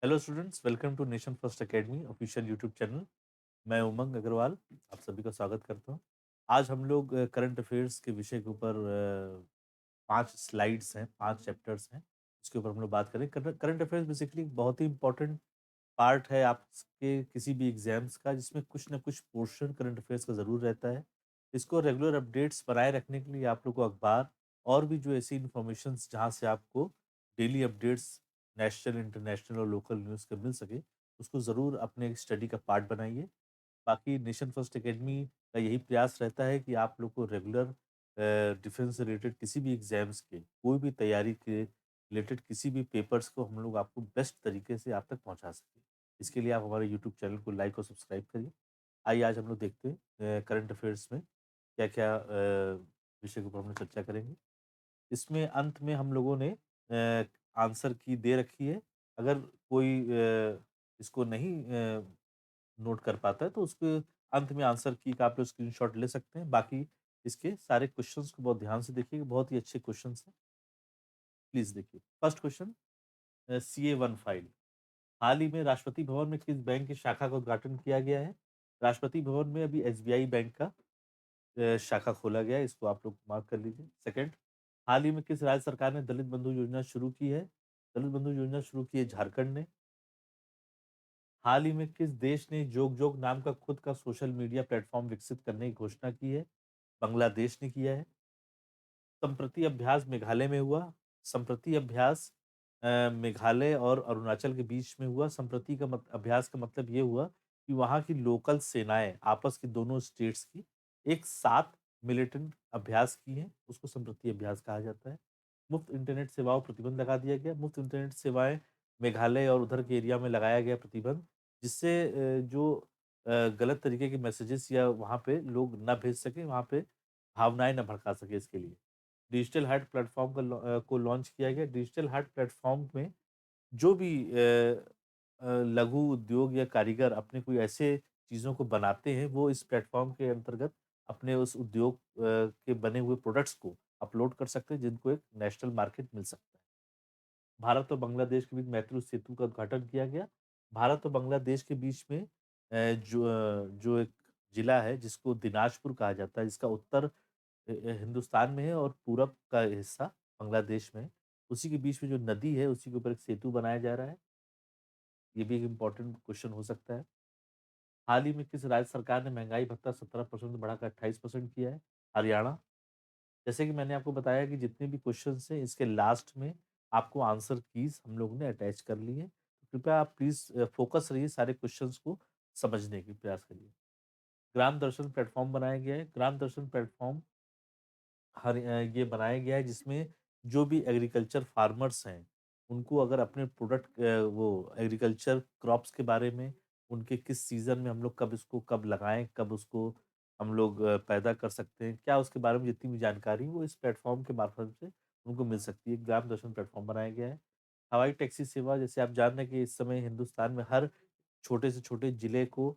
Hello students, welcome to nation first academy official YouTube channel. मैं उमंग अग्रवाल आप सभी का स्वागत करता हूं। आज हम लोग करंट अफेयर्स के विषय के ऊपर 5 स्लाइड्स हैं, 5 चैप्टर्स हैं, उसके ऊपर हम लोग बात करें। करंट अफेयर्स बेसिकली बहुत ही इंपॉर्टेंट पार्ट है आपके किसी भी एग्जाम्स का, जिसमें कुछ ना कुछ पोर्शन करंट अफेयर्स का ज़रूर रहता है। इसको रेगुलर अपडेट्स बनाए रखने के लिए आप लोग को अखबार और भी जो ऐसी इंफॉर्मेशन जहाँ से आपको डेली अपडेट्स नेशनल, इंटरनेशनल और लोकल न्यूज़ के मिल सके, उसको ज़रूर अपने स्टडी का पार्ट बनाइए। बाकी नेशन फर्स्ट एकेडमी का यही प्रयास रहता है कि आप लोग को रेगुलर डिफेंस से रिलेटेड किसी भी एग्जाम्स के, कोई भी तैयारी के रिलेटेड किसी भी पेपर्स को हम लोग आपको बेस्ट तरीके से आप तक पहुंचा सकें। इसके लिए आप हमारे यूट्यूब चैनल को लाइक और सब्सक्राइब करिए। आइए आज हम लोग देखते हैं करंट अफेयर्स में क्या क्या विषय के ऊपर हम लोग चर्चा करेंगे। इसमें अंत में हम लोगों ने आंसर की दे रखी है। अगर कोई इसको नहीं नोट कर पाता है तो उसके अंत में आंसर की का आप लोग स्क्रीनशॉट ले सकते हैं। बाकी इसके सारे क्वेश्चंस को बहुत ध्यान से देखिए, बहुत ही अच्छे क्वेश्चंस हैं। प्लीज देखिए फर्स्ट क्वेश्चन, CA1 फाइल। हाल ही में राष्ट्रपति भवन में किस बैंक की शाखा का उद्घाटन किया गया है? राष्ट्रपति भवन में अभी SBI बैंक का शाखा खोला गया है, इसको आप लोग मार्क कर लीजिए। सेकंड, हाल ही में किस राज्य सरकार ने दलित बंधु योजना शुरू की है? दलित बंधु योजना शुरू की है झारखंड ने। हाल ही में किस देश ने जोग जोग नाम का खुद का सोशल मीडिया प्लेटफॉर्म विकसित करने की घोषणा की है? बांग्लादेश ने किया है। संप्रति अभ्यास मेघालय में हुआ। संप्रति अभ्यास मेघालय और अरुणाचल के बीच में हुआ। संप्रति का अभ्यास का मतलब ये हुआ कि वहाँ की लोकल सेनाएं आपस की, दोनों स्टेट्स की एक साथ मिलिटेंट अभ्यास की हैं, उसको संप्रति अभ्यास कहा जाता है। मुफ्त इंटरनेट सेवाओं पर प्रतिबंध लगा दिया गया। मुफ्त इंटरनेट सेवाएं मेघालय और उधर के एरिया में लगाया गया प्रतिबंध, जिससे जो गलत तरीके के मैसेजेस या वहाँ पे लोग ना भेज सके, वहाँ पे भावनाएं ना भड़का सके, इसके लिए डिजिटल हार्ट प्लेटफॉर्म को लॉन्च किया गया। डिजिटल हार्ट प्लेटफॉर्म में जो भी लघु उद्योग या कारीगर अपने कोई ऐसे चीज़ों को बनाते हैं, वो इस प्लेटफॉर्म के अंतर्गत अपने उस उद्योग के बने हुए प्रोडक्ट्स को अपलोड कर सकते हैं, जिनको एक नेशनल मार्केट मिल सकता है। भारत और बांग्लादेश के बीच मैत्री सेतु का उद्घाटन किया गया। भारत और बांग्लादेश के बीच में जो एक जिला है जिसको दिनाजपुर कहा जाता है, जिसका उत्तर हिंदुस्तान में है और पूरब का हिस्सा बांग्लादेश में है। उसी के बीच में जो नदी है, उसी के ऊपर एक सेतु बनाया जा रहा है। ये भी एक इम्पोर्टेंट क्वेश्चन हो सकता है। हाल ही में किस राज्य सरकार ने महंगाई भत्ता 17% बढ़ाकर 28% किया है? हरियाणा। जैसे कि मैंने आपको बताया कि जितने भी क्वेश्चंस हैं, इसके लास्ट में आपको आंसर कीज हम लोगों ने अटैच कर ली है, तो कृपया आप प्लीज फोकस रहिए, सारे क्वेश्चंस को समझने की प्रयास करिए। ग्राम दर्शन प्लेटफॉर्म बनाया गया है। ग्राम दर्शन प्लेटफॉर्म ये बनाया गया है जिसमें जो भी एग्रीकल्चर फार्मर्स हैं, उनको अगर अपने प्रोडक्ट वो एग्रीकल्चर क्रॉप्स के बारे में, उनके किस सीजन में हम लोग कब इसको कब लगाएं, कब उसको हम लोग पैदा कर सकते हैं, क्या उसके बारे में जितनी भी जानकारी वो इस प्लेटफॉर्म के मार्फत से उनको मिल सकती है। ग्राम दर्शन प्लेटफॉर्म बनाया गया है। हवाई टैक्सी सेवा, जैसे आप जान रहे हैं कि इस समय हिंदुस्तान में हर छोटे से छोटे जिले को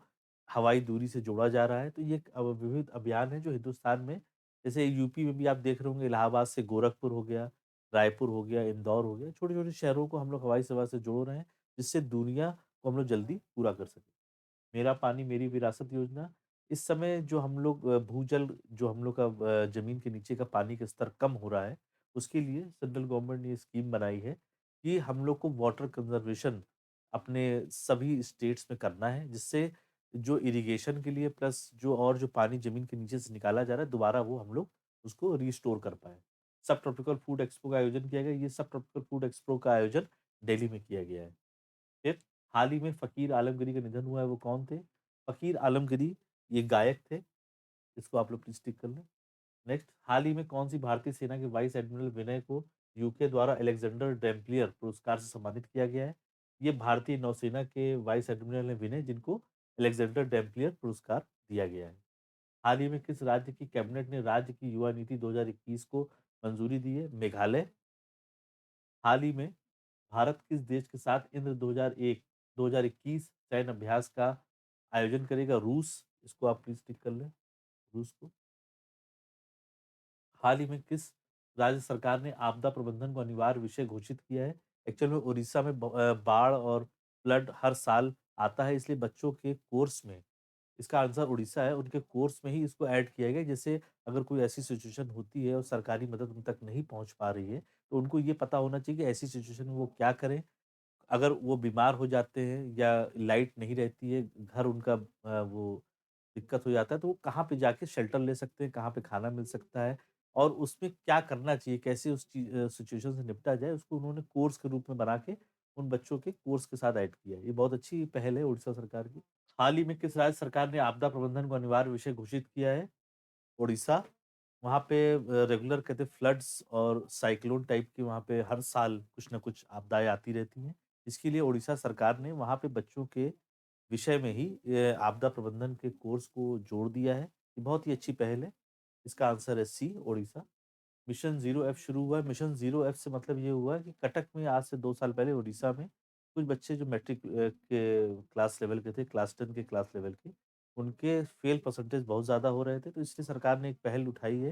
हवाई दूरी से जोड़ा जा रहा है, तो ये एक विविध अभियान है जो हिंदुस्तान में, जैसे यूपी में भी आप देख रहे होंगे, इलाहाबाद से गोरखपुर हो गया, रायपुर हो गया, इंदौर हो गया, छोटे छोटे शहरों को हम लोग हवाई सेवा से जोड़ रहे हैं, जिससे दूरियां को हम लोग जल्दी पूरा कर सकें। मेरा पानी मेरी विरासत योजना, इस समय जो हम लोग भूजल, जो हम लोग का जमीन के नीचे का पानी का स्तर कम हो रहा है, उसके लिए सेंट्रल गवर्नमेंट ने ये स्कीम बनाई है कि हम लोग को वाटर कंजर्वेशन अपने सभी स्टेट्स में करना है, जिससे जो इरिगेशन के लिए प्लस जो और जो पानी जमीन के नीचे से निकाला जा रहा है, दोबारा वो हम लोग उसको रिस्टोर कर पाए। सब ट्रॉपिकल फूड एक्सपो का आयोजन किया गया। ये सब ट्रॉपिकल फूड एक्सपो का आयोजन दिल्ली में किया गया है। फिर हाल ही में फ़कीर आलमगीरी का निधन हुआ है, वो कौन थे? फ़कीर आलमगीरी ये गायक थे, इसको आप लोग प्लीज़ टिक कर लें। नेक्स्ट, हाल ही में कौन-सी भारतीय सेना के वाइस एडमिरल विनय को यूके द्वारा अलेक्जेंडर डैम्पियर पुरस्कार से सम्मानित किया गया है? ये भारतीय नौसेना के वाइस एडमिरल हैं विनय, जिनको अलेक्जेंडर डैम्पियर पुरस्कार दिया गया है। हाल ही में किस राज्य की कैबिनेट ने राज्य की युवा नीति 2021 को मंजूरी दी है? मेघालय। हाल ही में भारत किस देश के साथ इंद्र 2001 2021 सैन्य अभ्यास का आयोजन करेगा? रूस। इसको आप प्लीज टिक कर लें, रूस को। हाल ही में किस राज्य सरकार ने आपदा प्रबंधन को अनिवार्य विषय घोषित किया है? एक्चुअल में उड़ीसा में बाढ़ और फ्लड हर साल आता है, इसलिए बच्चों के कोर्स में इसका आंसर उड़ीसा है, उनके कोर्स में ही इसको ऐड किया गया है। जैसे अगर कोई ऐसी सिचुएशन होती है और सरकारी मदद उन तक नहीं पहुँच पा रही है, तो उनको ये पता होना चाहिए कि ऐसी सिचुएशन में वो क्या करें? अगर वो बीमार हो जाते हैं या लाइट नहीं रहती है, घर उनका वो दिक्कत हो जाता है, तो वो कहाँ पे जाके शेल्टर ले सकते हैं, कहाँ पे खाना मिल सकता है और उसमें क्या करना चाहिए, कैसे उस सिचुएशन से निपटा जाए, उसको उन्होंने कोर्स के रूप में बना के उन बच्चों के कोर्स के साथ ऐड किया है। ये बहुत अच्छी पहल है उड़ीसा सरकार की। हाल ही में किस राज्य सरकार ने आपदा प्रबंधन को अनिवार्य विषय घोषित किया है? ओडिशा। वहाँ पे रेगुलर कहते हैं फ्लड्स और साइक्लोन टाइप की वहाँ पे हर साल कुछ न कुछ आपदाएँ आती रहती हैं। इसके लिए ओडिशा सरकार ने वहाँ पे बच्चों के विषय में ही आपदा प्रबंधन के कोर्स को जोड़ दिया है। ये बहुत ही अच्छी पहल है। इसका आंसर है सी, ओडिशा। मिशन ज़ीरो एफ शुरू हुआ है। मिशन ज़ीरो एफ से मतलब ये हुआ कि कटक में आज से 2 साल पहले ओडिशा में कुछ बच्चे जो मैट्रिक के क्लास लेवल के थे, क्लास 10 के क्लास लेवल के, उनके फेल परसेंटेज बहुत ज़्यादा हो रहे थे। तो इसलिए सरकार ने एक पहल उठाई है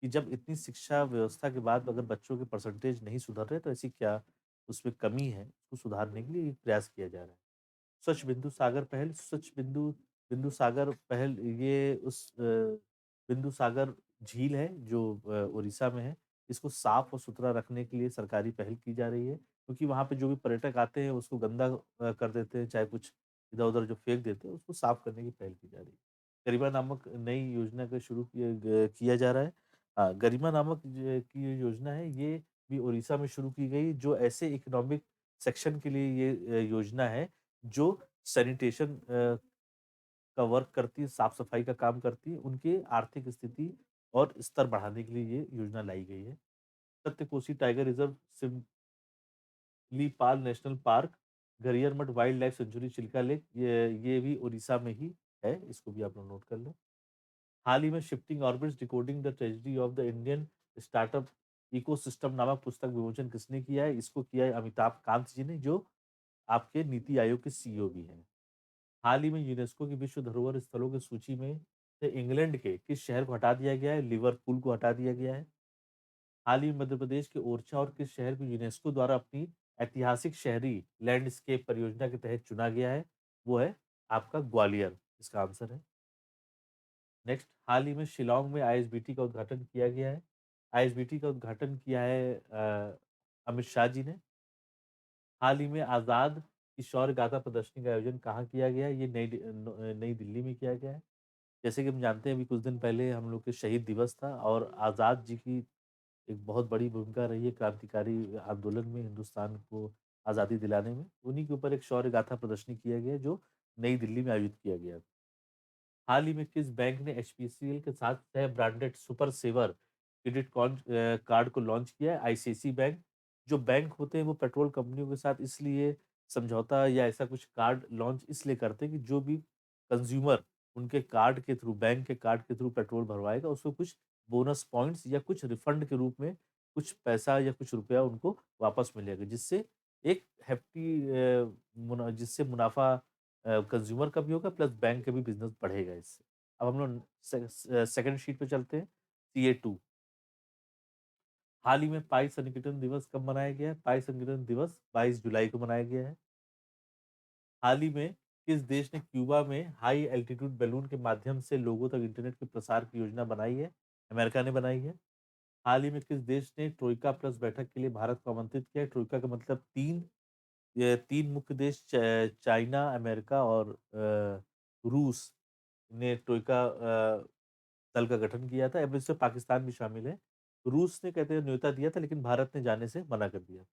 कि जब इतनी शिक्षा व्यवस्था के बाद अगर बच्चों के परसेंटेज नहीं सुधर रहे, तो ऐसी क्या उसमें कमी है, उसको सुधारने के लिए ये प्रयास किया जा रहा है। स्वच्छ बिंदु सागर पहल, स्वच्छ बिंदु बिंदु सागर पहल ये उस बिंदु सागर झील है जो उड़ीसा में है। इसको साफ और सुथरा रखने के लिए सरकारी पहल की जा रही है, क्योंकि वहाँ पे जो भी पर्यटक आते हैं उसको गंदा कर देते हैं, चाहे कुछ इधर-उधर जो फेंक देते हैं, उसको साफ करने की पहल की जा रही है। गरिमा नामक नई योजना का शुरू किया जा रहा है। गरिमा नामक की ये योजना है, ये भी उड़ीसा में शुरू की गई, जो ऐसे इकोनॉमिक सेक्शन के लिए ये योजना है जो सैनिटेशन का वर्क करती है, साफ-सफाई का काम करती है, उनकी आर्थिक स्थिति और स्तर बढ़ाने के लिए ये योजना लाई गई है। Satkosia tiger reserve, Simlipal national park, Gahirmatha wild life sanctuary, Chilka lake, ये भी उड़ीसा में ही है, इसको भी आप लोग नोट कर लें। हाल ही में shifting orbits decoding the tragedy of the Indian startup ecosystem नामक पुस्तक विमोचन किसने किया है? इसको किया है अमिताभ कांत जी ने, जो आपके नीति आयोग के सीईओ भी हैं। हाल ही में यूनेस्को की विश्व धरोहर स्थलों की सूची में से इंग्लैंड के किस शहर को हटा दिया गया है? लिवरपूल को हटा दिया गया है। हाल ही में मध्य प्रदेश के ओरछा और किस शहर को यूनेस्को द्वारा अपनी ऐतिहासिक शहरी लैंडस्केप परियोजना के तहत चुना गया है? वो है आपका ग्वालियर, इसका आंसर है। नेक्स्ट, हाल ही में शिलांग में आईएसबीटी का उद्घाटन किया गया है। आईएसबीटी का उद्घाटन किया है अमित शाह जी ने। हाल ही में आज़ाद की शौर्य गाथा प्रदर्शनी का आयोजन कहाँ किया गया है? ये नई दिल्ली में किया गया है। जैसे कि हम जानते हैं, अभी कुछ दिन पहले हम लोग के शहीद दिवस था और आज़ाद जी की एक बहुत बड़ी भूमिका रही है क्रांतिकारी आंदोलन में, हिंदुस्तान को आज़ादी दिलाने में। उन्हीं के ऊपर एक शौर्य गाथा प्रदर्शनी किया गया है, जो नई दिल्ली में आयोजित किया गया। हाल ही में किस बैंक ने एचपीसीएल के साथ सह ब्रांडेड सुपर सेवर कार्ड को लॉन्च किया है? ICIC bank. जो बैंक होते हैं वो पेट्रोल कंपनियों के साथ इसलिए समझौता या ऐसा कुछ कार्ड लॉन्च इसलिए करते हैं कि जो भी कंज्यूमर उनके कार्ड के थ्रू, बैंक के कार्ड के थ्रू पेट्रोल भरवाएगा, उसको कुछ बोनस पॉइंट्स या कुछ रिफंड के रूप में कुछ पैसा या कुछ रुपया उनको वापस मिलेगा, जिससे एक जिससे मुनाफा कंज्यूमर का भी होगा, प्लस बैंक का भी बिज़नेस बढ़ेगा इससे। अब हम लोग सेकंड शीट पे चलते हैं, सीए2। हाल ही में पाई संगठन दिवस कब मनाया गया है? पाई संगठन दिवस 22 जुलाई को मनाया गया है। हाल ही में किस देश ने क्यूबा में हाई एल्टीट्यूड बैलून के माध्यम से लोगों तक इंटरनेट के प्रसार की योजना बनाई है? अमेरिका ने बनाई है। हाल ही में किस देश ने ट्रोइका प्लस बैठक के लिए भारत को आमंत्रित किया है? ट्रोइका का मतलब 3, ये 3 मुख्य देश चाइना, अमेरिका और रूस ने ट्रोइका दल का गठन किया था। अब इसमें पाकिस्तान भी शामिल है। रूस ने कहते हैं न्योता दिया था, लेकिन भारत ने जाने से मना कर दिया।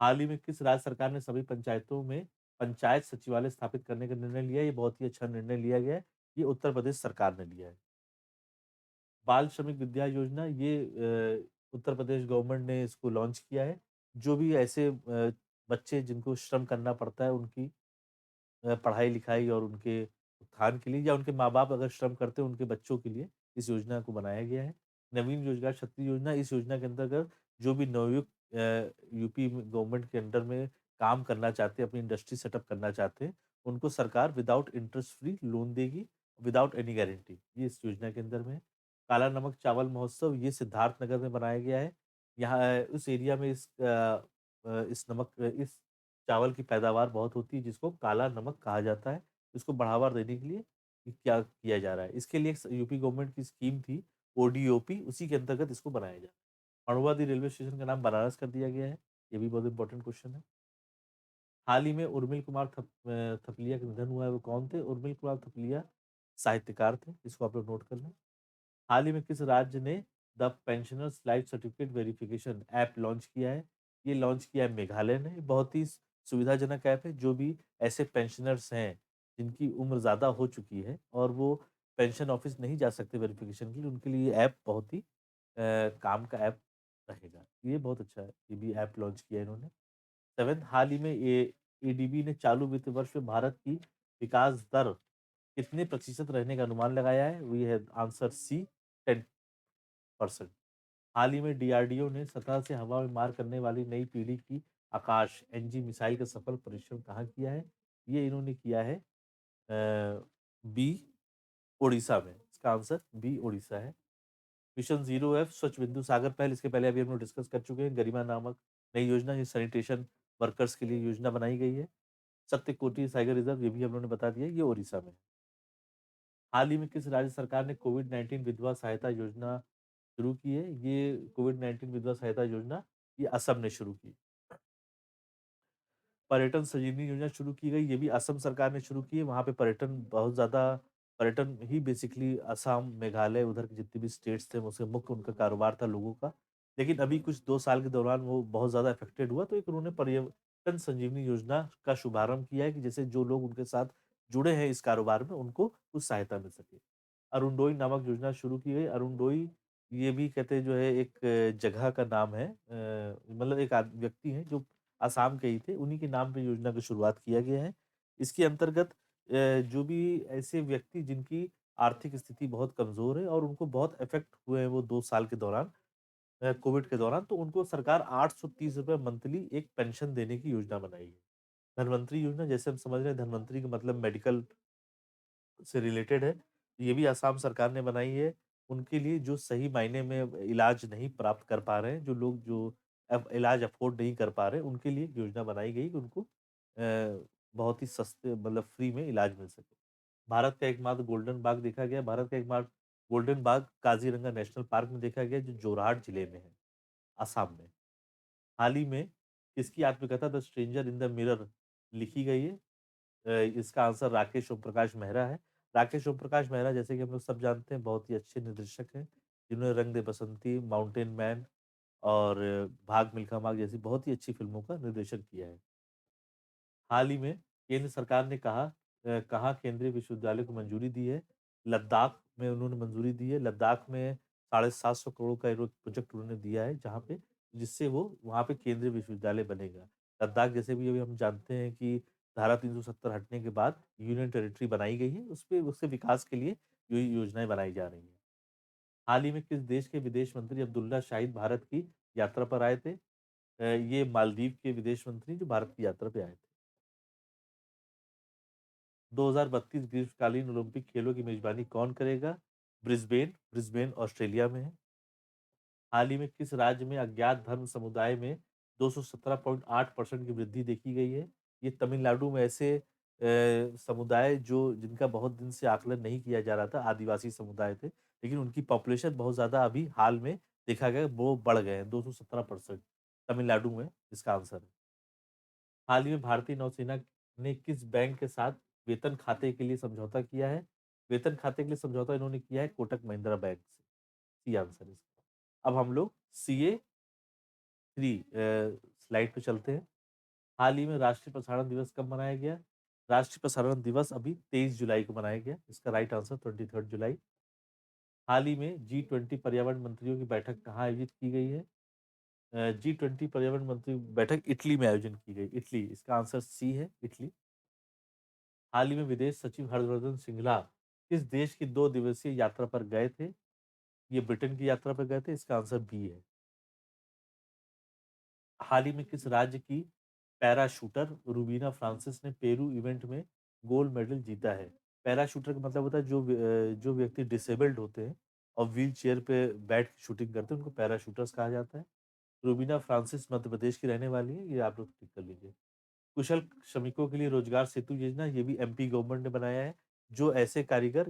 हाल ही में किस राज्य सरकार ने सभी पंचायतों में पंचायत सचिवालय स्थापित करने का निर्णय लिया है? ये बहुत ही अच्छा निर्णय लिया गया है। ये उत्तर प्रदेश सरकार ने लिया है। बाल श्रमिक विद्या योजना, ये उत्तर प्रदेश गवर्नमेंट ने इसको लॉन्च किया है। जो भी ऐसे बच्चे जिनको श्रम करना पड़ता है, उनकी पढ़ाई-लिखाई और उनके उत्थान के लिए, या उनके माँ-बाप अगर श्रम करते हैं, उनके बच्चों के लिए इस योजना को बनाया गया है। नवीन रोजगार क्षत्रिय योजना, इस योजना के अंतर्गत जो भी नवयुक्त यूपी में गवर्नमेंट के अंडर में काम करना चाहते हैं, अपनी इंडस्ट्री सेटअप करना चाहते हैं, उनको सरकार विदाउट इंटरेस्ट फ्री लोन देगी, विदाउट एनी गारंटी। ये इस योजना के अंदर में है। काला नमक चावल महोत्सव, ये सिद्धार्थनगर में बनाया गया है। यहाँ उस एरिया में इस चावल की पैदावार बहुत होती है जिसको काला नमक कहा जाता है। इसको बढ़ावा देने के लिए कि क्या किया जा रहा है। इसके लिए एक यूपी गवर्नमेंट की स्कीम थी ओडीओपी, उसी के अंतर्गत इसको बनाया जा रहा है। मड़ुवादी रेलवे स्टेशन का नाम बनारस कर दिया गया है। ये भी बहुत इंपॉर्टेंट क्वेश्चन है। हाल ही में उर्मिल कुमार थपलिया का निधन हुआ है। वो कौन थे? उर्मिल कुमार थपलिया साहित्यकार थे। इसको आप लोग नोट कर लें। हाल ही में किस राज्य ने the pensioners life certificate verification app launch किया है? ये लॉन्च किया है मेघालय ने। बहुत ही सुविधाजनक ऐप है। जो भी ऐसे पेंशनर्स हैं जिनकी उम्र ज़्यादा हो चुकी है और वो पेंशन ऑफिस नहीं जा सकते वेरिफिकेशन के लिए, उनके लिए ये ऐप बहुत ही काम का ऐप रहेगा। ये बहुत अच्छा है। ये भी ऐप लॉन्च किया है इन्होंने। सेवेंथ, हाल ही में एडीबी ने चालू वित्त वर्ष में भारत की विकास दर कितने प्रतिशत रहने का अनुमान लगाया है? वो ये है आंसर सी, 10%। हाल ही में डीआरडीओ ने सतह से हवा में मार करने वाली नई पीढ़ी की आकाश एनजी मिसाइल का सफल परीक्षण कहाँ किया है? ये इन्होंने किया है बी, उड़ीसा में। इसका आंसर बी, उड़ीसा है। मिशन जीरो एफ स्वच्छ बिंदु सागर पहल, इसके पहले अभी हम लोग डिस्कस कर चुके हैं। गरिमा नामक नई योजना, ये सैनिटेशन वर्कर्स के लिए योजना बनाई गई है। सत्य कोटि टाइगर रिजर्व, ये भी हम लोगों ने बता दिया, ये उड़ीसा में है। हाल ही में किस राज्य सरकार ने कोविड-19 विधवा सहायता योजना शुरू की है? ये कोविड-19 विधवा सहायता योजना ये असम ने शुरू की। पर्यटन संजीवनी योजना शुरू की गई, ये भी असम सरकार ने शुरू की है। वहाँ पे पर्यटन बहुत ज़्यादा, पर्यटन ही बेसिकली असम, मेघालय उधर के जितने भी स्टेट्स थे उसके मुख्य उनका कारोबार था लोगों का। लेकिन अभी कुछ 2 साल के दौरान वो बहुत ज़्यादा अफ़ेक्टेड हुआ, तो एक उन्होंने पर्यटन संजीवनी योजना का शुभारंभ किया है कि जैसे जो लोग उनके साथ जुड़े हैं इस कारोबार में, उनको कुछ सहायता मिल सके। अरुणोदय नामक योजना शुरू की गई। अरुणोदय ये भी कहते हैं जो है एक जगह का नाम है, मतलब एक व्यक्ति हैं जो आसाम के ही थे, उन्हीं के नाम पे योजना की शुरुआत किया गया है। इसके अंतर्गत जो भी ऐसे व्यक्ति जिनकी आर्थिक स्थिति बहुत कमज़ोर है और उनको बहुत इफ़ेक्ट हुए हैं वो 2 साल के दौरान, कोविड के दौरान, तो उनको सरकार ₹830 मंथली एक पेंशन देने की योजना बनाई है। धन्वंतरी योजना, जैसे हम समझ रहे हैं धन्वंतरी का मतलब मेडिकल से रिलेटेड है। ये भी असम सरकार ने बनाई है। उनके लिए जो सही मायने में इलाज नहीं प्राप्त कर पा रहे हैं, जो लोग जो अब इलाज अफ़ोर्ड नहीं कर पा रहे हैं, उनके लिए एक योजना बनाई गई कि उनको बहुत ही सस्ते मतलब फ्री में इलाज मिल सके। भारत का एकमात्र गोल्डन बाग देखा गया। भारत का एकमात्र गोल्डन बाग काज़ीरंगा नेशनल पार्क में देखा गया, जो जोरहाट जिले में है, असम में। हाल ही में किसकी आत्मकथा the stranger in the mirror लिखी गई है? इसका आंसर राकेश ओम प्रकाश मेहरा है। राकेश ओम प्रकाश मेहरा, जैसे कि हम लोग सब जानते हैं, बहुत ही अच्छे निर्देशक हैं, जिन्होंने रंग दे बसंती, माउंटेन मैन और भाग मिल्खा भाग जैसी बहुत ही अच्छी फ़िल्मों का निर्देशन किया है। हाल ही में केंद्र सरकार ने कहाँ केंद्रीय विश्वविद्यालय को मंजूरी दी है? लद्दाख में उन्होंने मंजूरी दी है। लद्दाख में 750 करोड़ का एक प्रोजेक्ट उन्होंने दिया है, जहाँ पे जिससे वो वहाँ पे केंद्रीय विश्वविद्यालय बनेगा। लद्दाख जैसे भी अभी हम जानते हैं कि धारा 370 हटने के बाद यूनियन टेरिटरी बनाई गई है, उसपे उसके विकास के लिए योजनाएँ बनाई जा रही हैं। हाल ही में किस देश के विदेश मंत्री अब्दुल्ला शाहिद भारत की यात्रा पर आए थे? ये मालदीव के विदेश मंत्री जो भारत की यात्रा पे आए थे। 2032 ग्रीष्मकालीन ओलंपिक खेलों की मेजबानी कौन करेगा? ब्रिस्बेन, ब्रिस्बेन ऑस्ट्रेलिया में है। हाल ही में किस राज्य में अज्ञात धर्म समुदाय में 217.8% की वृद्धि देखी गई है? ये तमिलनाडु में ऐसे समुदाय जो जिनका बहुत दिन से आकलन नहीं किया जा रहा था, आदिवासी समुदाय थे, लेकिन उनकी पॉपुलेशन बहुत ज़्यादा अभी हाल में देखा गया, वो बढ़ गए हैं 217%। तमिलनाडु में इसका आंसर है। हाल ही में भारतीय नौसेना ने किस बैंक के साथ वेतन खाते के लिए समझौता किया है? वेतन खाते के लिए समझौता इन्होंने किया है कोटक महिंद्रा बैंक से। सी आंसर है इसका। अब हम लोग सीए 3 स्लाइड पे चलते हैं। हाल ही में राष्ट्रीय प्रसारण दिवस कब मनाया गया? राष्ट्रीय प्रसारण दिवस अभी 23 जुलाई को मनाया गया। इसका राइट आंसर 23 जुलाई। हाल ही में जी 20 पर्यावरण मंत्रियों की बैठक कहाँ आयोजित की गई है? जी 20 पर्यावरण मंत्री बैठक इटली में आयोजन की गई। इटली, इसका आंसर सी है, इटली। हाल ही में विदेश सचिव हर्षवर्धन श्रृंगला किस देश की 2 दिवसीय यात्रा पर गए थे? ये ब्रिटेन की यात्रा पर गए थे। इसका आंसर बी है। हाल ही में किस राज्य की पैराशूटर रूबीना फ्रांसिस ने पेरू इवेंट में गोल्ड मेडल जीता है? पैराशूटर का मतलब होता है जो व्यक्ति डिसेबल्ड होते हैं और व्हील चेयर पे बैठ के शूटिंग करते हैं, उनको पैराशूटर्स कहा जाता है। रूबीना फ्रांसिस मध्य प्रदेश की रहने वाली है, ये आप लोग टिक कर लीजिए। कुशल श्रमिकों के लिए रोजगार सेतु योजना, ये भी एमपी गवर्नमेंट ने बनाया है। जो ऐसे कारीगर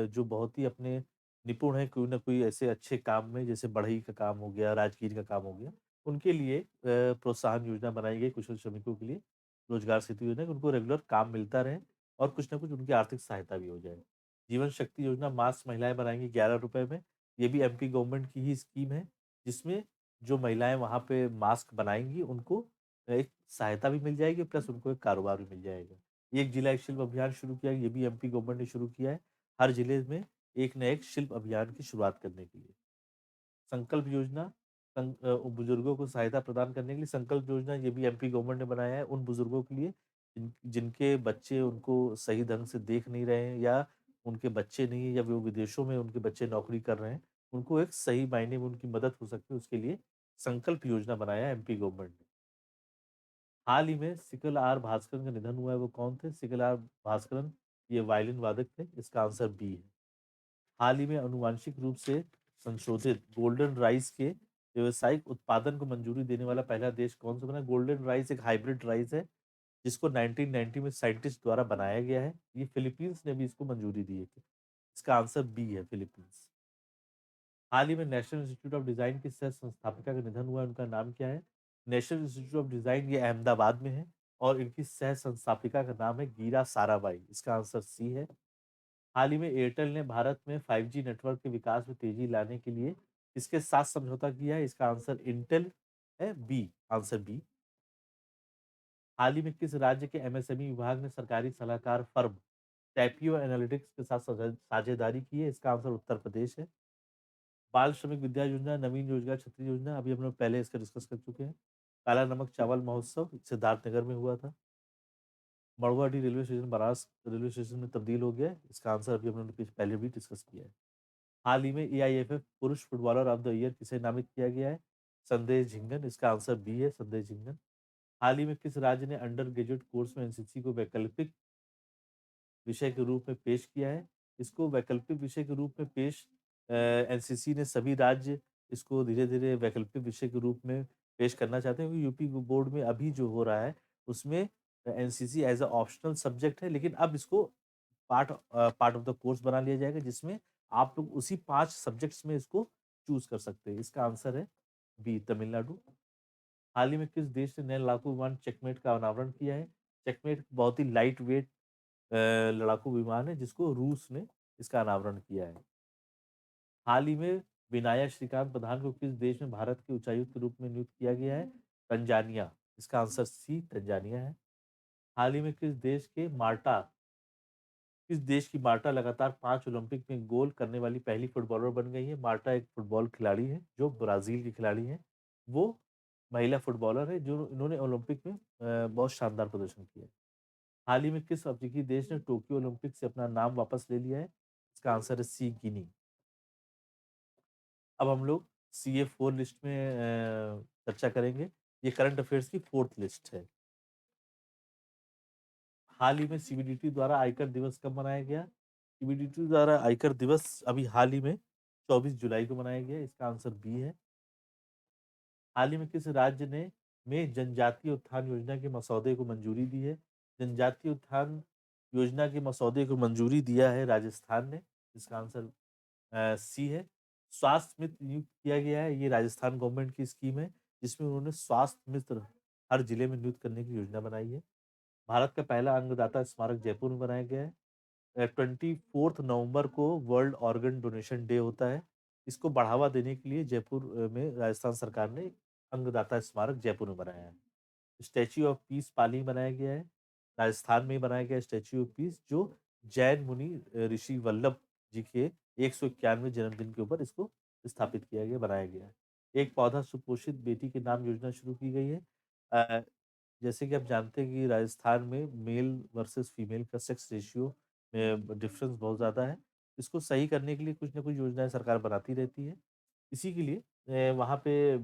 जो बहुत ही अपने निपुण हैं कोई ना कोई ऐसे अच्छे काम में, जैसे बढ़ई का काम हो गया, राजगिर का काम हो गया, उनके लिए प्रोत्साहन योजना बनाई गई कुशल श्रमिकों के लिए, रोजगार सेतु योजना, कि उनको रेगुलर काम मिलता रहे और कुछ ना कुछ उनकी आर्थिक सहायता भी हो जाए। जीवन शक्ति योजना मास्क महिलाएं बनाएंगी 11 रुपए में। ये भी एमपी गवर्नमेंट की ही स्कीम है, जिसमें जो महिलाएं वहां पे मास्क बनाएंगी उनको एक सहायता भी मिल जाएगी, प्लस उनको एक कारोबार भी मिल जाएगा। एक जिला एक शिल्प अभियान शुरू किया, ये भी एमपी गवर्नमेंट ने शुरू किया है, हर जिले में एक न एक शिल्प अभियान की शुरुआत करने के लिए। संकल्प योजना, बुजुर्गों को सहायता प्रदान करने के लिए संकल्प योजना, ये भी एमपी गवर्नमेंट ने बनाया है उन बुजुर्गों के लिए जिनके बच्चे उनको सही ढंग से देख नहीं रहे हैं, या उनके बच्चे नहीं है, या वो विदेशों में उनके बच्चे नौकरी कर रहे हैं, उनको एक सही मायने में उनकी मदद हो सके, उसके लिए संकल्प योजना बनाया है एमपी गवर्नमेंट ने। हाल ही में सिकल आर भास्करन का निधन हुआ है, वो कौन थे? सिकल आर भास्करन, ये वायलिन वादक थे। इसका आंसर बी है। हाल ही में आनुवांशिक रूप से संशोधित गोल्डन राइस के व्यावसायिक उत्पादन को मंजूरी देने वाला पहला देश कौन सा बना? गोल्डन राइस एक हाइब्रिड राइस है, जिसको 1990 में साइंटिस्ट द्वारा बनाया गया है। ये फिलीपींस ने भी इसको मंजूरी दी है। इसका आंसर बी है, फिलीपींस। हाल ही में नेशनल इंस्टीट्यूट ऑफ डिजाइन की सह संस्थापिका का निधन हुआ है, उनका नाम क्या है? नेशनल इंस्टीट्यूट ऑफ डिजाइन, ये अहमदाबाद में है, और इनकी सह संस्थापिका का नाम है गीरा साराभाई। इसका आंसर सी है। हाल ही में एयरटेल ने भारत में 5G नेटवर्क के विकास में तेजी लाने के लिए इसके साथ समझौता किया है। इसका आंसर इंटेल है, बी, आंसर बी। हाल ही में किस राज्य के एमएसएमई विभाग ने सरकारी सलाहकार फर्म टैपियो एनालिटिक्स के साथ साझेदारी की है? इसका आंसर उत्तर प्रदेश है। बाल श्रमिक विद्या योजना, नवीन रोजगार छतरी योजना, अभी हम लोग पहले इसका डिस्कस कर चुके हैं। काला नमक चावल महोत्सव सिद्धार्थनगर में हुआ था। Manduadih railway station Banaras railway station में तब्दील हो गया है। इसका आंसर अभी हम लोगों ने पहले भी डिस्कस किया है। हाल ही में एआईएफएफ पुरुष फुटबॉलर ऑफ द ईयर किसे नामित किया गया है? संदेश झिंगन। इसका आंसर बी है, संदेश झिंगन। हाल ही में किस राज्य ने अंडर ग्रेजुएट कोर्स में एनसीसी को वैकल्पिक विषय के रूप में पेश किया है? इसको वैकल्पिक विषय के रूप में पेश एनसीसी ने सभी राज्य इसको धीरे धीरे वैकल्पिक विषय के रूप में पेश करना चाहते हैं, क्योंकि यूपी बोर्ड में अभी जो हो रहा है उसमें NCC as a optional subject है, लेकिन अब इसको पार्ट ऑफ द कोर्स बना लिया जाएगा, जिसमें आप लोग उसी 5 सब्जेक्ट्स में इसको चूज कर सकते हैं। इसका आंसर है बी, तमिलनाडु। हाल ही में किस देश ने नए लड़ाकू विमान चेकमेट का अनावरण किया है? चेकमेट बहुत ही लाइट वेट लड़ाकू विमान है, जिसको रूस ने इसका अनावरण किया है। हाल ही में विनायक श्रीकांत प्रधान को किस देश में भारत के उच्चायुक्त के रूप में नियुक्त किया गया है? तंजानिया। इसका आंसर सी, तंजानिया है। हाल ही में किस देश की मार्टा लगातार 5 ओलंपिक में गोल करने वाली पहली फुटबॉलर बन गई है? मार्टा एक फुटबॉल खिलाड़ी है, जो ब्राजील की खिलाड़ी है। वो महिला फुटबॉलर है जो इन्होंने ओलंपिक में बहुत शानदार प्रदर्शन किया है। हाल ही में किस अफ्रीकी देश ने टोक्यो ओलंपिक से अपना नाम वापस ले लिया है? इसका आंसर है सी, गिनी। अब हम लोग CA4 लिस्ट में चर्चा करेंगे। ये करंट अफेयर्स की फोर्थ लिस्ट है। हाल ही में सीबीडीटी द्वारा आयकर दिवस कब मनाया गया? सीबीडीटी द्वारा आयकर दिवस अभी हाल ही में 24 जुलाई को मनाया गया। इसका आंसर बी है। हाल ही में किस राज्य ने में जनजातीय उत्थान योजना के मसौदे को मंजूरी दी है? जनजातीय उत्थान योजना के मसौदे को मंजूरी दिया है राजस्थान ने। इसका आंसर सी है। स्वास्थ्य मित्र नियुक्त किया गया है, ये राजस्थान गवर्नमेंट की स्कीम है, जिसमें उन्होंने स्वास्थ्य मित्र हर जिले में नियुक्त करने की योजना बनाई है। भारत का पहला अंगदाता स्मारक जयपुर में बनाया गया है। 24 नवंबर को वर्ल्ड ऑर्गन डोनेशन डे होता है। इसको बढ़ावा देने के लिए जयपुर में राजस्थान सरकार ने एक अंगदाता स्मारक जयपुर में बनाया है। स्टैच्यू ऑफ पीस पाली में बनाया गया है, राजस्थान में ही बनाया गया स्टैच्यू ऑफ पीस, जो जैन मुनि ऋषि वल्लभ जी के 191वें जन्मदिन के ऊपर इसको स्थापित किया गया, बनाया गया है। एक पौधा सुपोषित बेटी के नाम योजना शुरू की गई है। अ, जैसे कि आप जानते हैं कि राजस्थान में मेल वर्सेस फीमेल का सेक्स रेशियो में डिफरेंस बहुत ज़्यादा है। इसको सही करने के लिए कुछ ना कुछ योजनाएं सरकार बनाती रहती है। इसी के लिए वहाँ पे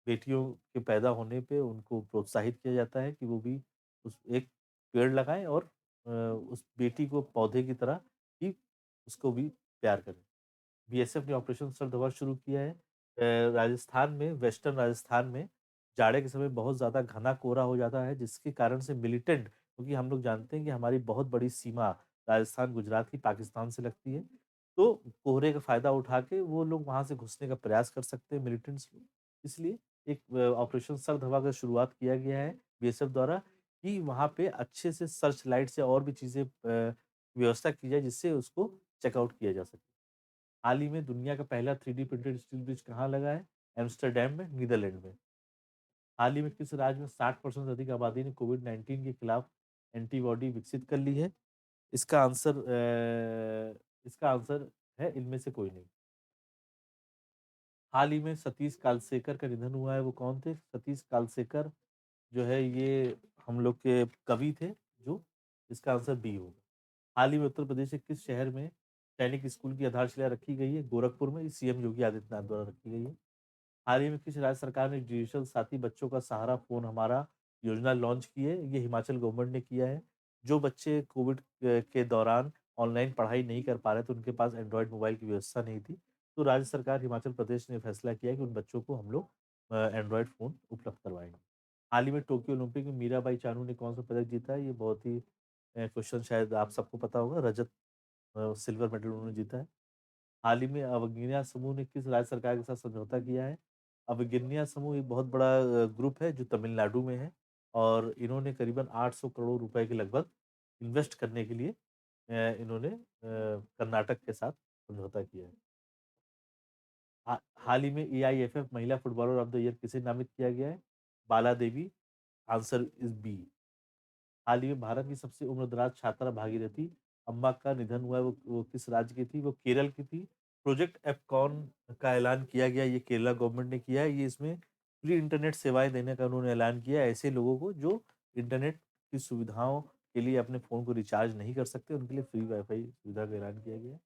बेटियों के पैदा होने पे उनको प्रोत्साहित किया जाता है कि वो भी उस एक पेड़ लगाएं, और उस बेटी को पौधे की तरह ही उसको भी प्यार करें। बीएसएफ ने ऑपरेशन सरदवा शुरू किया है राजस्थान में, वेस्टर्न राजस्थान में जाड़े के समय बहुत ज़्यादा घना कोहरा हो जाता है, जिसके कारण से मिलिटेंट, क्योंकि हम लोग जानते हैं कि हमारी बहुत बड़ी सीमा राजस्थान, गुजरात की पाकिस्तान से लगती है। तो कोहरे का फ़ायदा उठा के वो लोग वहाँ से घुसने का प्रयास कर सकते हैं मिलिटेंट्स लोग। इसलिए एक ऑपरेशन सर्द हवा का शुरुआत किया गया है बीएसएफ द्वारा कि वहाँ पे अच्छे से सर्च लाइट से और भी चीज़ें व्यवस्था की जाए जिससे उसको चेकआउट किया जा सके। हाल ही में दुनिया का पहला 3D प्रिंटेड स्टील ब्रिज कहाँ लगा है? एम्स्टर्डम में, नीदरलैंड में। हाल ही में किस राज्य में 60% से अधिक आबादी ने कोविड-19 के खिलाफ एंटीबॉडी विकसित कर ली है? इसका आंसर इसका आंसर है इनमें से कोई नहीं। हाल ही में सतीश कालसेकर का निधन हुआ है, वो कौन थे? सतीश कालसेकर जो है ये हम लोग के कवि थे, जो इसका आंसर बी होगा। हाल ही में उत्तर प्रदेश के किस शहर में सैनिक स्कूल की आधारशिला रखी गई है? गोरखपुर में। सीएम योगी आदित्यनाथ द्वारा रखी गई है। हाल ही में किस राज्य सरकार ने डिजिटल साथी बच्चों का सहारा फोन हमारा योजना लॉन्च की है? ये हिमाचल गवर्नमेंट ने किया है। जो बच्चे कोविड के दौरान ऑनलाइन पढ़ाई नहीं कर पा रहे थे, उनके पास एंड्रॉयड मोबाइल की व्यवस्था नहीं थी, तो राज्य सरकार हिमाचल प्रदेश ने फैसला किया है कि उन बच्चों को हम लोग एंड्रॉयड फ़ोन उपलब्ध करवाएँगे। हाल ही में टोक्यो ओलंपिक में मीराबाई चानू ने कौन-सा पदक जीता है? ये बहुत ही क्वेश्चन शायद आप सबको पता होगा। रजत सिल्वर मेडल उन्होंने जीता है। हाल ही में अवगिनिया समूह ने किस राज्य सरकार के साथ समझौता किया है? अवगिनिया समूह एक बहुत बड़ा ग्रुप है जो तमिलनाडु में है और इन्होंने करीबन 800 करोड़ रुपए के लगभग इन्वेस्ट करने के लिए इन्होंने कर्नाटक के साथ समझौता किया है। हाल ही में एआईएफएफ महिला फुटबॉलर ऑफ द ईयर किसे नामित किया गया है? Bala Devi. Answer is B. हाल ही में भारत की सबसे उम्रदराज छात्रा भागीरथी अम्मा का निधन हुआ है, वो किस राज्य की थी? वो केरल की थी। प्रोजेक्ट एप्कॉन का ऐलान किया गया, ये केरला गवर्नमेंट ने किया है। ये इसमें फ्री इंटरनेट सेवाएं देने का उन्होंने ऐलान किया है ऐसे लोगों को जो इंटरनेट की सुविधाओं के लिए अपने फ़ोन को रिचार्ज नहीं कर सकते, उनके लिए फ्री वाईफाई सुविधा का ऐलान किया गया है।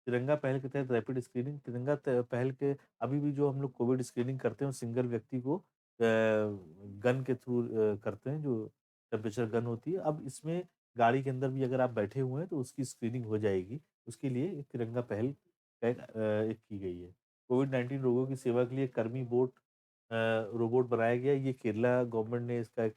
तिरंगा पहल के तहत रैपिड स्क्रीनिंग, तिरंगा पहल के अभी भी जो हम लोग कोविड स्क्रीनिंग करते हैं, सिंगल व्यक्ति को गन के थ्रू करते हैं, जो टेम्परेचर गन होती है। अब इसमें गाड़ी के अंदर भी अगर आप बैठे हुए हैं तो उसकी स्क्रीनिंग हो जाएगी। उसके लिए एक तिरंगा पहल एक की गई है। कोविड-19 रोगियों की सेवा के लिए कर्मी रोबोट बनाया गया है। ये केरला गवर्नमेंट ने इसका एक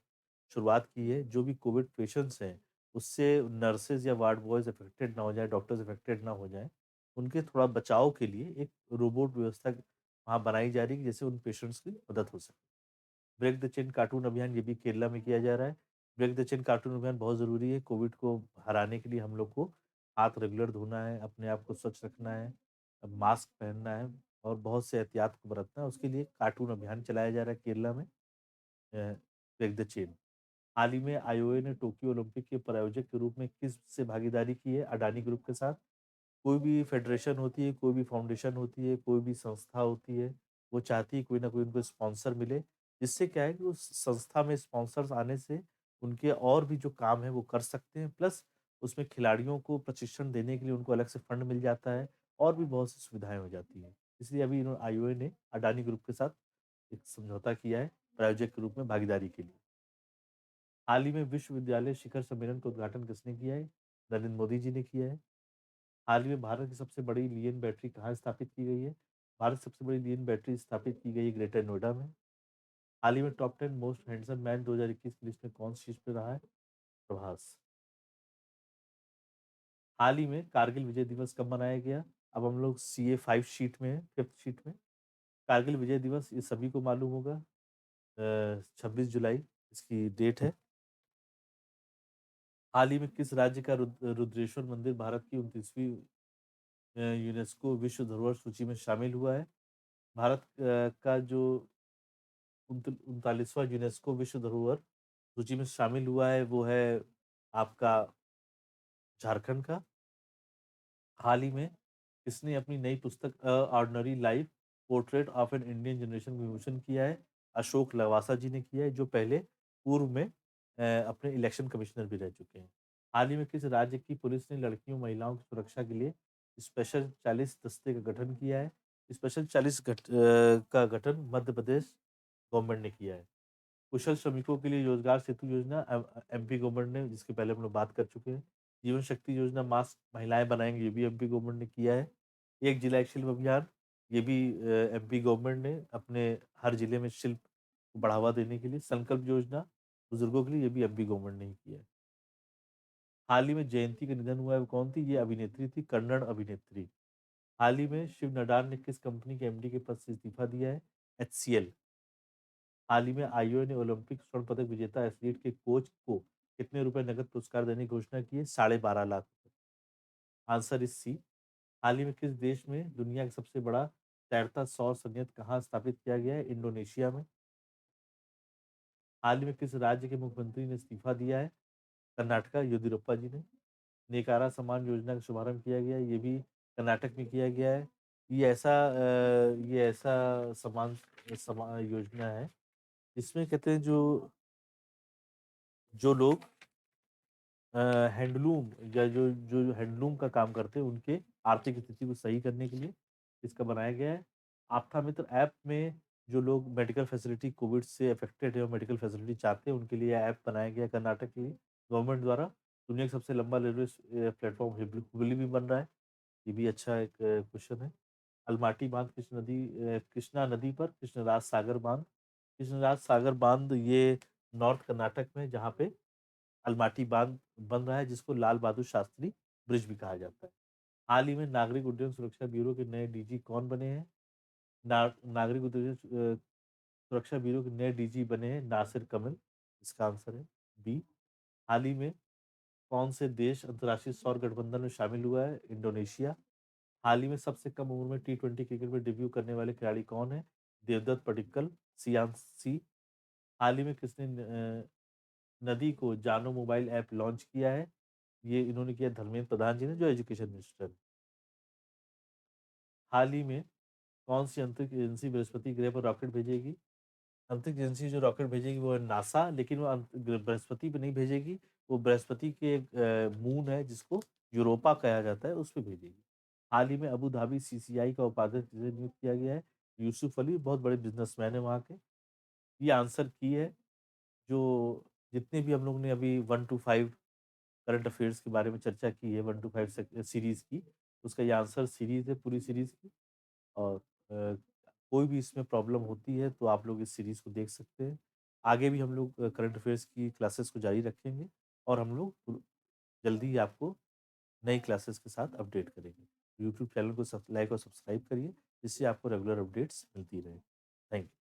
शुरुआत की है। जो भी कोविड पेशेंट्स हैं, उससे नर्सेज़ या वार्ड बॉयज़ अफेक्टेड ना हो जाएँ, डॉक्टर्स अफेक्टेड ना हो जाएँ, उनके थोड़ा बचाव के लिए एक रोबोट व्यवस्था वहाँ बनाई जा रही है, जिससे उन पेशेंट्स की मदद हो सके। ब्रेक द चेन कार्टून अभियान ये भी केरला में किया जा रहा है। ब्रेक द चेन कार्टून अभियान बहुत ज़रूरी है। कोविड को हराने के लिए हम लोग को हाथ रेगुलर धोना है, अपने आप को स्वच्छ रखना है, मास्क पहनना है और बहुत से एहतियात को बरतना है। उसके लिए कार्टून अभियान चलाया जा रहा है केरला में। Break the chain. हाल ही में आईओए ने टोक्यो ओलंपिक के प्रायोजक के रूप में किससे भागीदारी की है? अडानी ग्रुप के साथ। कोई भी फेडरेशन होती है, कोई भी फाउंडेशन होती है, कोई भी संस्था होती है, वो चाहती है कोई ना कोई उनको स्पॉन्सर मिले, जिससे क्या है कि उस संस्था में स्पॉन्सर्स आने से उनके और भी जो काम है वो कर सकते हैं, प्लस उसमें खिलाड़ियों को प्रशिक्षण देने के लिए उनको अलग से फंड मिल जाता है और भी बहुत सी सुविधाएं हो जाती हैं। इसलिए अभी आईओए ने अडानी ग्रुप के साथ एक समझौता किया है प्रायोजक के रूप में भागीदारी के लिए। हाल ही में विश्वविद्यालय शिखर सम्मेलन का उद्घाटन किसने किया है? नरेंद्र मोदी जी ने किया है। हाल ही में भारत की सबसे बड़ी लिथियम बैटरी कहाँ स्थापित की गई है? भारत की सबसे बड़ी लिथियम बैटरी स्थापित की गई है ग्रेटर नोएडा में। हाल ही में टॉप 10 मोस्ट हैंडसम मैन 2021 की लिस्ट में कौन सी शीर्ष पे रहा है? प्रभास। हाल ही में कारगिल विजय दिवस कब मनाया गया? अब हम लोग CA 5 शीट में है, 5th शीट में। कारगिल विजय दिवस ये सभी को मालूम होगा। 26 जुलाई इसकी डेट है। हाल ही में किस राज्य का रुद्रेश्वर मंदिर भारत की 29वीं यूनेस्को विश्व धरोहर सूची में शामिल हुआ है? भारत का जो 39वां यूनेस्को विश्व धरोहर सूची में शामिल हुआ है वो है आपका झारखंड का। हाल ही में किसने अपनी नई पुस्तक ordinary life portrait of an Indian generation में विमोचन किया है? अशोक लवासा जी ने किया है, जो पहले पूर्व में अपने इलेक्शन कमिश्नर भी रह चुके हैं। हाल ही में किस राज्य की पुलिस ने लड़कियों महिलाओं की सुरक्षा के लिए स्पेशल 40 दस्ते का गठन किया है? स्पेशल 40 का गठन मध्य प्रदेश गवर्नमेंट ने किया है। कुशल श्रमिकों के लिए रोजगार सेतु योजना एमपी गवर्नमेंट ने, जिसके पहले हम लोग बात कर चुके हैं। जीवन शक्ति योजना मास्क महिलाएं बनाएंगी, ये भी एमपी गवर्नमेंट ने किया है। एक जिला एक शिल्प अभियान, ये भी एमपी गवर्नमेंट ने अपने हर जिले में शिल्प को बढ़ावा देने के लिए संकल्प योजना बुजुर्गों के लिए, ये भी अब भी गवर्नमेंट ने ही किया है। हाल ही में जयंती का निधन हुआ है, वो कौन थी? ये अभिनेत्री थी, कन्नड़ अभिनेत्री। हाल ही में शिव नडार ने किस कंपनी के एमडी के पद से इस्तीफा दिया है? एचसीएल। हाल ही में आईओए ने ओलंपिक स्वर्ण पदक विजेता एथलीट के कोच को कितने रुपए नकद पुरस्कार देने की घोषणा की है? 12.5 लाख। Answer is C. हाल ही में किस देश में दुनिया का सबसे बड़ा तैरता सौर संयंत्र कहाँ स्थापित किया गया है? इंडोनेशिया में। हाल ही में किस राज्य के मुख्यमंत्री ने इस्तीफा दिया है? कर्नाटका, येदियुरप्पा जी ने। नेकारा सम्मान योजना का शुभारंभ किया गया है, ये भी कर्नाटक में किया गया है। ये ऐसा योजना है जिसमें कहते हैं जो जो लोग हैंडलूम या जो जो हैंडलूम का काम करते हैं उनके आर्थिक स्थिति को सही करने के लिए इसका बनाया गया है। आपका मित्र ऐप में जो लोग मेडिकल फैसिलिटी कोविड से अफेक्टेड है और मेडिकल फैसिलिटी चाहते हैं उनके लिए ऐप बनाया गया है कर्नाटक के लिए गवर्नमेंट द्वारा। दुनिया का सबसे लंबा रेलवे प्लेटफॉर्म हुबली में बन रहा है, ये भी अच्छा एक क्वेश्चन है। अलमाटी बांध कृष्णा नदी पर कृष्णराज सागर बांध। कृष्णराज सागर बांध ये नॉर्थ कर्नाटक में जहाँ पे अलमाटी बांध बन रहा है, जिसको लाल बहादुर शास्त्री ब्रिज भी कहा जाता है। हाल ही में नागरिक उड्डयन सुरक्षा ब्यूरो के नए डीजी कौन बने हैं? नागरिक उड्डयन सुरक्षा ब्यूरो के नए डीजी बने हैं नासिर कमिल। इसका आंसर है बी। हाल ही में कौन से देश अंतर्राष्ट्रीय सौर गठबंधन में शामिल हुआ है? इंडोनेशिया। हाल ही में सबसे कम उम्र में टी20 क्रिकेट में डेब्यू करने वाले खिलाड़ी कौन है? देवदत्त पडिक्कल, सियांसी। हाल ही में किसने नदी को जानो मोबाइल ऐप लॉन्च किया है? ये इन्होंने किया धर्मेंद्र प्रधान जी ने, जो एजुकेशन मिनिस्टर है। हाल ही में कौन सी अंतरिक्ष एजेंसी बृहस्पति ग्रह पर रॉकेट भेजेगी? अंतरिक्ष एजेंसी जो रॉकेट भेजेगी वो है नासा, लेकिन वो बृहस्पति पे नहीं भेजेगी। वो बृहस्पति के एक मून है जिसको यूरोपा कहा जाता है, उस पर भेजेगी। हाल ही में अबू धाबी सीसीआई का उपाध्यक्ष जिसे नियुक्त किया गया है यूसुफ अली, बहुत बड़े बिजनेसमैन है वहाँ के। ये आंसर की है जो जितने भी हम लोग ने अभी 1 to 5 करंट अफेयर्स के बारे में चर्चा की है, 1 to 5 सीरीज की, उसका ये आंसर सीरीज है पूरी सीरीज की। और कोई भी इसमें प्रॉब्लम होती है तो आप लोग इस सीरीज को देख सकते हैं। आगे भी हम लोग करंट अफेयर्स की क्लासेस को जारी रखेंगे और हम लोग जल्दी ही आपको नई क्लासेस के साथ अपडेट करेंगे। यूट्यूब चैनल को लाइक और सब्सक्राइब करिए, जिससे आपको रेगुलर अपडेट्स मिलती रहे। Thank you.